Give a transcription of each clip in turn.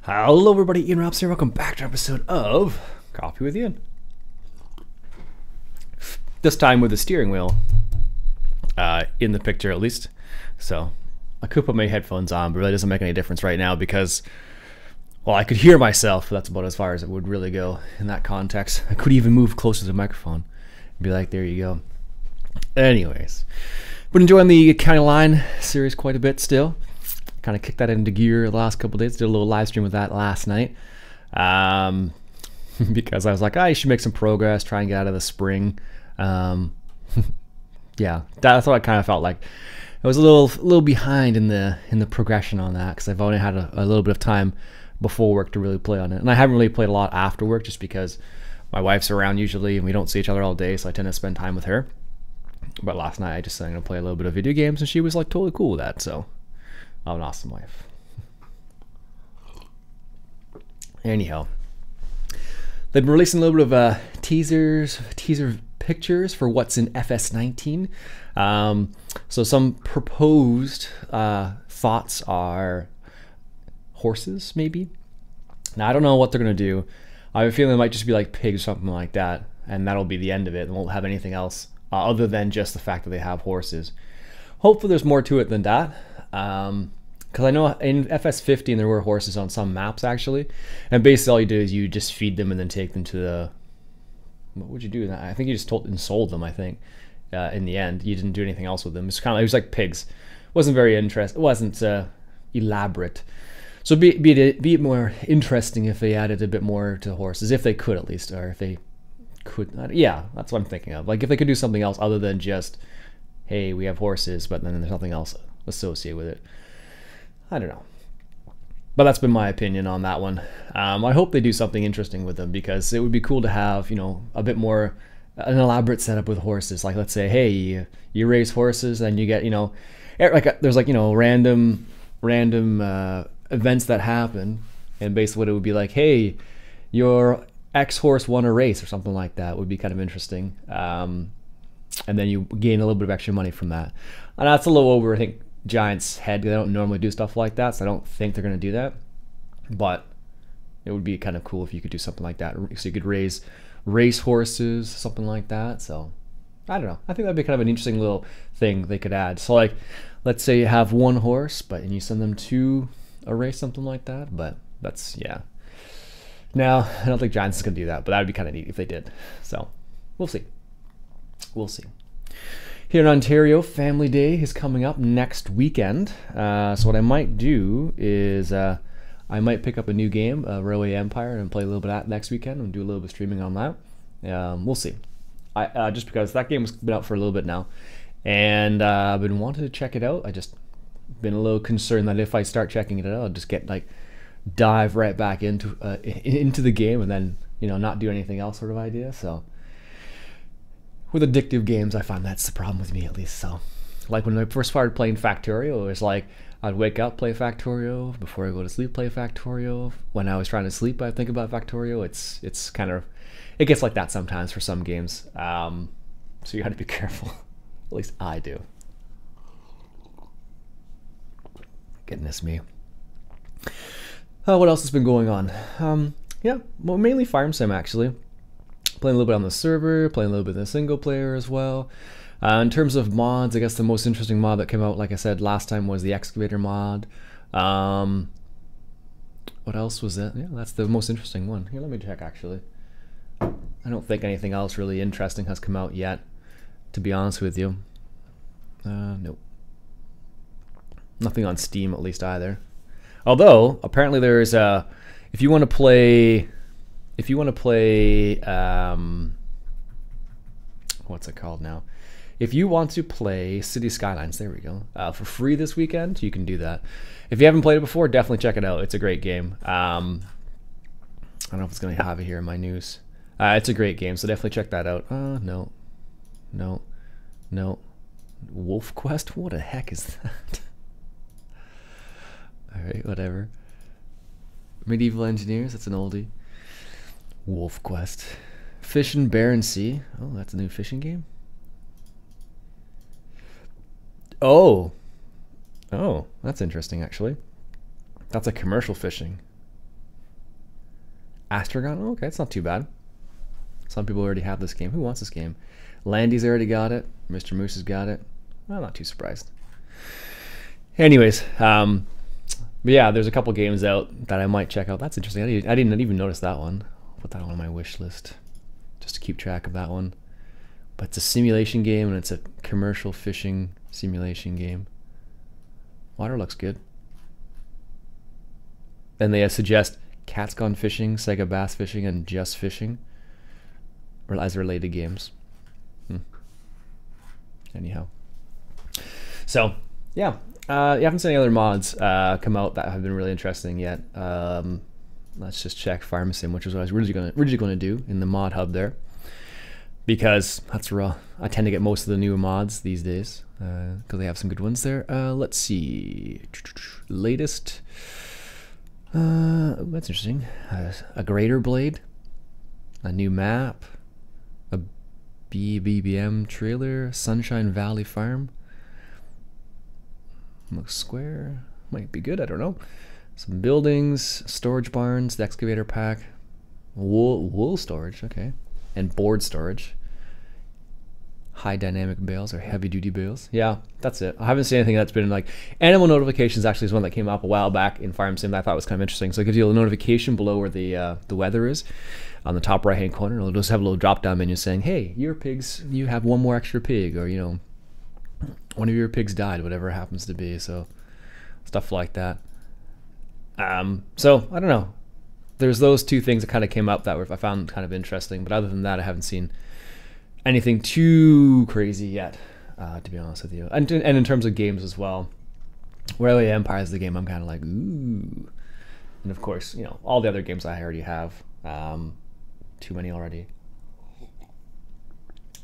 Hello everybody, Ian Robs here. Welcome back to an episode of Coffee with Ian. This time with the steering wheel in the picture at least. So I could put my headphones on, but it really doesn't make any difference right now because, well, I could hear myself, but that's about as far as it would really go in that context. I could even move closer to the microphone and be like, there you go. Anyways, been enjoying the County Line series quite a bit still. Kind of kicked that into gear the last couple of days. Did a little live stream with that last night because I was like, I should make some progress, try and get out of the spring. Yeah, that's what I kind of felt like. I was a little behind in the progression on that because I've only had a little bit of time before work to really play on it, and I haven't really played a lot after work just because my wife's around usually and we don't see each other all day, so I tend to spend time with her. But last night I just said I'm gonna play a little bit of video games, and she was like totally cool with that. So. Oh, an awesome wife. Anyhow, they've been releasing a little bit of teaser pictures for what's in FS19. So some proposed thoughts are horses, maybe. Now I don't know what they're gonna do. I have a feeling it might just be like pigs or something like that, and that'll be the end of it. They won't have anything else other than just the fact that they have horses. Hopefully, there's more to it than that. Because I know in FS15 there were horses on some maps actually, and basically all you do is you just feed them and then take them to the. What would you do? I think you just sold them. I think in the end you didn't do anything else with them. It's kind of, it was like pigs. It wasn't very interesting. It wasn't elaborate. So be it more interesting if they added a bit more to horses, if they could at least, or if they could. Yeah, that's what I'm thinking of. Like if they could do something else other than just, hey, we have horses, but then there's nothing else associated with it. I don't know, but that's been my opinion on that one. I hope they do something interesting with them because it would be cool to have, you know, a bit more an elaborate setup with horses. Like let's say, hey, you race horses and you get, you know, like there's like, you know, random events that happen, and basically what it would be like, hey, your X horse won a race or something like that would be kind of interesting. And then you gain a little bit of extra money from that. And that's a little over, I think, Giants' head. They don't normally do stuff like that, so I don't think they're going to do that. But it would be kind of cool if you could do something like that. So you could raise race horses, something like that. So I don't know. I think that'd be kind of an interesting little thing they could add. So like, let's say you have one horse, and you send them to a race, something like that. But that's, yeah. Now, I don't think Giants is going to do that, but that would be kind of neat if they did. So we'll see. We'll see. Here in Ontario, Family Day is coming up next weekend. So what I might do is I might pick up a new game, Railway Empire, and play a little bit of that next weekend and do a little bit of streaming on that. We'll see. Just because that game has been out for a little bit now, and I've been wanting to check it out. I just been a little concerned that if I start checking it out, I'll just get like dive right back into the game and then, you know, not do anything else sort of idea. So. With addictive games, I find that's the problem with me at least. So, like when I first started playing Factorio, it was like I'd wake up, play Factorio. Before I go to sleep, play Factorio. When I was trying to sleep, I'd think about Factorio. It's kind of, it gets like that sometimes for some games. So you got to be careful. At least I do. Goodness me. What else has been going on? Yeah, well, mainly Farm Sim actually. Playing a little bit on the server, playing a little bit in the single player as well. In terms of mods, I guess the most interesting mod that came out, like I said last time, was the excavator mod. What else was it? Yeah, that's the most interesting one. Here, let me check actually. I don't think anything else really interesting has come out yet, to be honest with you. Nope. Nothing on Steam at least either. Although, apparently there's if you want to play... what's it called now? If you want to play City Skylines, there we go, for free this weekend, you can do that. If you haven't played it before, definitely check it out. It's a great game. I don't know if it's going to have it here in my news. It's a great game, so definitely check that out. No. Wolf Quest? What the heck is that? Alright, whatever. Medieval Engineers, that's an oldie. Wolf Quest. Fish and Barren Sea. Oh, that's a new fishing game. Oh, that's interesting actually. That's a commercial fishing. Astragon. Oh, okay, it's not too bad. Some people already have this game. Who wants this game? Landy's already got it. Mr. Moose has got it. I'm not too surprised. Anyways, but yeah, there's a couple games out that I might check out. That's interesting. I didn't even notice that one. I'll put that on my wish list just to keep track of that one. But it's a simulation game, and it's a commercial fishing simulation game. Water looks good. And they suggest Cat's Gone Fishing, Sega Bass Fishing, and Just Fishing as related games. Anyhow. So, yeah. You haven't seen any other mods come out that have been really interesting yet. Let's just check FarmSim, which is what I was originally going to do in the mod hub there. Because that's where I tend to get most of the newer mods these days. Because they have some good ones there. Let's see. Latest. That's interesting. A Greater Blade. A new map. A BBM trailer. Sunshine Valley Farm. Looks square. Might be good, I don't know. Some buildings, storage barns, the excavator pack, wool storage, okay, and board storage. High dynamic bales or heavy duty bales. Yeah, that's it. I haven't seen anything that's been like animal notifications. Actually, is one that came up a while back in FarmSim that I thought was kind of interesting. So it gives you a notification below where the weather is on the top right hand corner. It'll just have a little drop down menu saying, "Hey, your pigs, you have one more extra pig," or you know, one of your pigs died, whatever it happens to be. So stuff like that. So I don't know. There's those two things that kind of came up that I found kind of interesting, but other than that, I haven't seen anything too crazy yet, to be honest with you. And in terms of games as well, Railway Empire is the game I'm kind of like, ooh. And of course, you know, all the other games I already have. Too many already.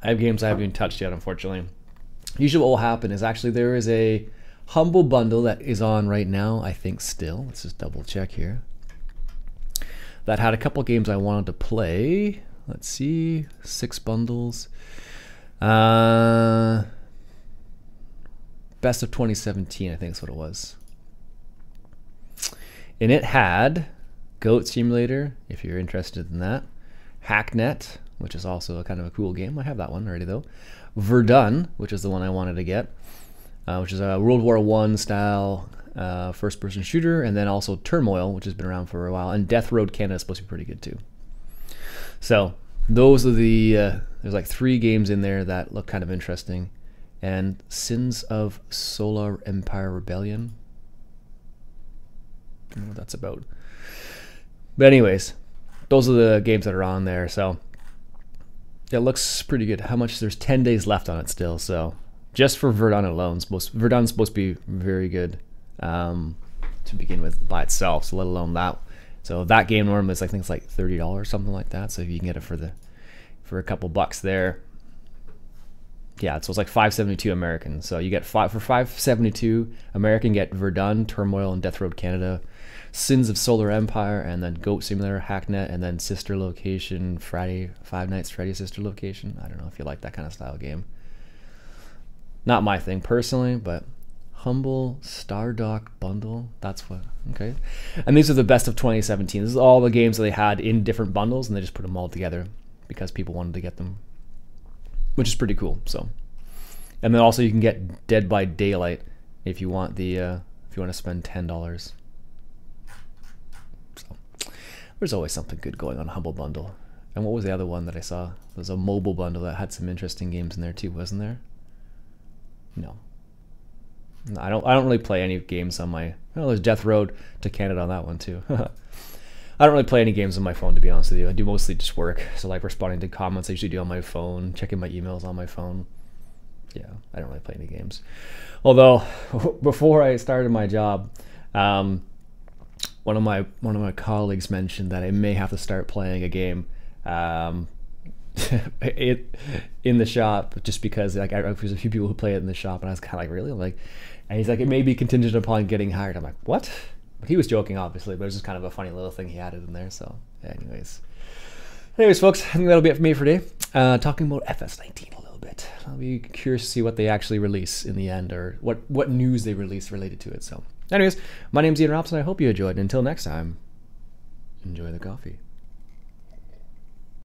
I have games I haven't even touched yet, unfortunately. Usually what will happen is actually there is a Humble bundle that is on right now, I think still. Let's just double check here. That had a couple games I wanted to play. Let's see, 6 bundles. Best of 2017, I think is what it was. And it had Goat Simulator, if you're interested in that. Hacknet, which is also a kind of a cool game. I have that one already though. Verdun, which is the one I wanted to get. Which is a World War I style first-person shooter, and then also Turmoil, which has been around for a while, and Death Road Canada is supposed to be pretty good too. So those are the there's like 3 games in there that look kind of interesting, and Sins of Solar Empire Rebellion. I don't know what that's about, but anyways, those are the games that are on there. So it looks pretty good. How much? There's 10 days left on it still, so. Just for Verdun alone, Verdun's supposed to be very good to begin with by itself, so let alone that. So that game normally is, I think it's like $30, something like that. So if you can get it for a couple bucks there, yeah. So it's like $5.72 American. So you get for $5.72 American, get Verdun, Turmoil, and Death Road Canada, Sins of Solar Empire, and then Goat Simulator, Hacknet, and then Sister Location, Five Nights Freddy Sister Location. I don't know if you like that kind of style game. Not my thing personally, but Humble Stardock bundle. That's what, okay. And these are the best of 2017. This is all the games that they had in different bundles, and they just put them all together because people wanted to get them, which is pretty cool. So, and then also you can get Dead by Daylight if you want the if you want to spend $10. So there's always something good going on Humble Bundle. And what was the other one that I saw? There was a mobile bundle that had some interesting games in there too, wasn't there? No, I don't really play any games on my. Oh, there's Death Road to Canada on that one too. I don't really play any games on my phone, to be honest with you. I do mostly just work. So like responding to comments, I usually do on my phone, checking my emails on my phone. Yeah, I don't really play any games. Although before I started my job, one of my colleagues mentioned that I may have to start playing a game. In the shop, just because like there's a few people who play it in the shop, and I was kind of like, really, like, and he's like, it may be contingent upon getting hired. I'm like, what? But he was joking, obviously, but it was just kind of a funny little thing he added in there. So anyways folks, I think that'll be it for me for today. Talking about FS19 a little bit. I'll be curious to see what they actually release in the end, or what news they release related to it. So anyways, my name's Iain Robson. I hope you enjoyed, and until next time, enjoy the coffee.